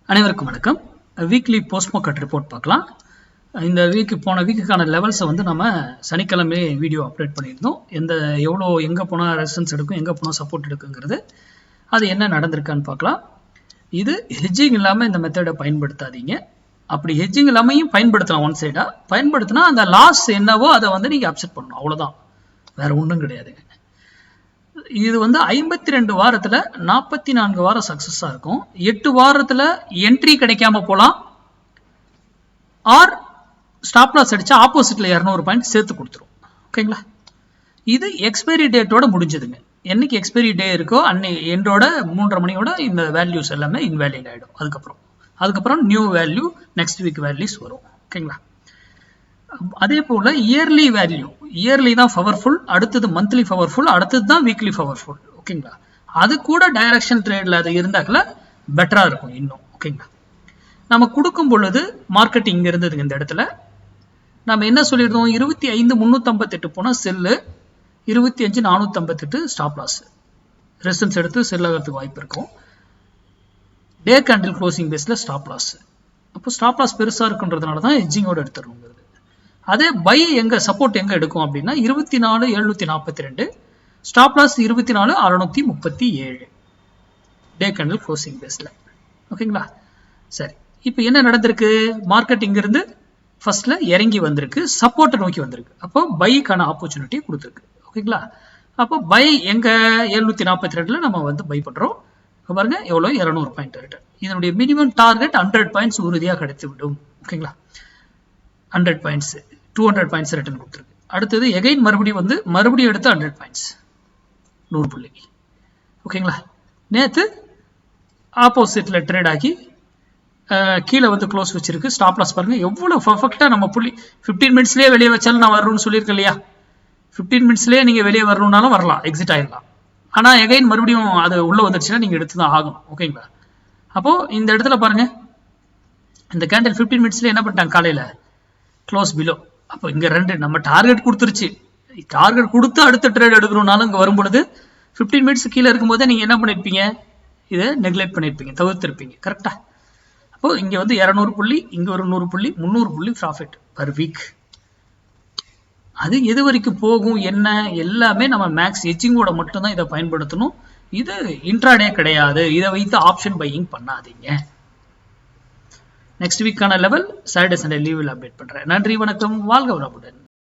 அனைவருக்கும் வணக்கம். Weekly post market report பார்க்கலாம். இந்த போன வீக்குக்கான லெவல்ஸை வந்து நம்ம சனிக்கிழமை வீடியோ அப்டேட் பண்ணியிருந்தோம். எங்கே போனால் ரெசிஸ்டன்ஸ் எடுக்கும், எங்கே போனால் சப்போர்ட் எடுக்குங்கிறது, அது என்ன நடந்திருக்கான்னு பார்க்கலாம். இது ஹெட்ஜிங் இல்லாமல் இந்த மெத்தடை பயன்படுத்தாதீங்க. அப்படி ஹெட்ஜிங் இல்லாமையும் பயன்படுத்தலாம். ஒன் சைடாக பயன்படுத்தினா அந்த லாஸ் என்னவோ அதை வந்து நீங்கள் அப்செட் பண்ணணும், அவ்வளோதான், வேற ஒன்றும் கிடையாதுங்க. இது வந்து 52 வாரத்தில் 44 வாரம் சக்ஸஸாக இருக்கும். 8 வாரத்தில் என்ட்ரி கிடைக்காம போகலாம், ஆர் ஸ்டாப் லாஸ் அடிச்சா ஆப்போசிட்ல 200 பாயிண்ட் சேர்த்து கொடுத்துரும். ஓகேங்களா? இது எக்ஸ்பைரி டேட்டோட முடிஞ்சதுங்க. என்னைக்கு எக்ஸ்பைரி டே இருக்கோ அன்னைக்கு எண்டோட 3:30 மணியோட இந்த வேல்யூஸ் எல்லாமே இன்வேலிட் ஆகிடும். அதுக்கப்புறம் new value next week values வரும். ஓகேங்களா? அதே போல இயர்லி வேல்யூ, இயர்லி தான் பவர்ஃபுல், அடுத்தது மந்த்லி பவர்ஃபுல், அடுத்தது தான் வீக்லி பவர்ஃபுல். ஓகேங்களா? அது கூட டைரக்ஷன் ட்ரேட்ல அது இருந்தாக்கல பெட்டரா இருக்கும் இன்னும். ஓகேங்களா? நம்ம கொடுக்கும் பொழுது மார்க்கெட் இங்க இருந்ததுங்க. இந்த இடத்துல நம்ம என்ன சொல்லியிருந்தோம், 25,358 போனா செல்லு, 25,458 ஸ்டாப் லாஸ், ரெசிஸ்டன்ஸ் எடுத்து செல் ஆகிறதுக்கு வாய்ப்பு இருக்கும். டே கேண்டில் க்ளோசிங் பேஸ்ல ஸ்டாப் லாஸ். அப்போ ஸ்டாப் லாஸ் பெருசா இருக்குன்றதுனால தான் ஹெட்ஜிங்கோட எடுத்துருவோங்கிறது. அதே பை எங்க சப்போர்ட் எங்க எடுக்கும் அப்படின்னா 24,742, stop loss 24,637 day candle closing பேஸ்ல. ஓகேங்களா? சரி, இப்போ என்ன நடந்திருக்கு, மார்க்கெட் இங்க இருந்து ஃபர்ஸ்ட்ல இறங்கி வந்திருக்கு, சப்போர்ட்டை நோக்கி வந்திருக்கு. அப்போ பைக்கான ஆப்பர்ச்சுனிட்டி கொடுத்துருக்கு. ஓகேங்களா? அப்போ பை எங்க 742ல நம்ம வந்து பை பண்றோம். பாருங்க எவ்வளவு, 200 பாயிண்ட் ரிட்டர்ன். இதனுடைய மினிமம் டார்கெட் 100 பாயிண்ட்ஸ் உறுதியாக கிடைத்து விடும். ஓகேங்களா? 100 பாயிண்ட்ஸ் 200 பாயிண்ட்ஸ் ரிட்டர்ன் கொடுத்துருக்கு. அடுத்தது எகைன் மறுபடியும் எடுத்து 100 பாயிண்ட்ஸ் 100 புள்ளி. ஓகேங்களா? நேற்று ஆப்போசிட்ல ட்ரேட் ஆகி கீழே வந்து க்ளோஸ் வச்சிருக்கு. ஸ்டாப் லாஸ் பாருங்க எவ்வளவு பர்ஃபெக்டா நம்ம புள்ளி 15 மினிட்ஸ்லயே வெளியே வச்சாலும் நான் வரணும்னு சொல்லியிருக்கேன் இல்லையா? 15 மினிட்ஸ்லயே நீங்க வெளியே வரணும்னாலும் வரலாம், எக்ஸிட் ஆயிடலாம். ஆனா எகைன் மறுபடியும் அது உள்ள வந்துருச்சுன்னா நீங்க எடுத்துதான் ஆகணும். ஓகேங்களா? அப்போ இந்த இடத்துல பாருங்க, இந்த கேண்டில் 15 மினிட்ஸ்ல என்ன பண்ணிட்டாங்க, காலையில க்ளோஸ் பிலோ. அப்போ இங்க நம்ம டார்கெட் கொடுத்துருச்சு. டார்கெட் கொடுத்து அடுத்த ட்ரேட் எடுக்கணும்னாலும் இங்க வரும்பொழுது 15 மினிட்ஸ் கீழே இருக்கும்போது நீங்க என்ன பண்ணிருப்பீங்க, இதை நெக்லெக்ட் பண்ணிருப்பீங்க, தவிர்த்திருப்பீங்க. கரெக்டா? அப்போ இங்க வந்து 200 புள்ளி, இங்க ஒரு 100 புள்ளி, 300 புள்ளி ப்ராஃபிட் பர் வீக். அது எது வரைக்கும் போகும் என்ன எல்லாமே நம்ம மேக்ஸ் ஹெட்ஜிங்கோட மட்டும்தான் இதை பயன்படுத்தணும். இது இன்ட்ராடே கிடையாது. இதை வைத்து ஆப்ஷன் பையிங் பண்ணாதீங்க. நெக்ஸ்ட் வீக்கான லெவல் சாட்டர்டே சண்டே லீவில் அப்டேட் பண்றேன். நன்றி, வணக்கம், வாழ்க வளமுடன்.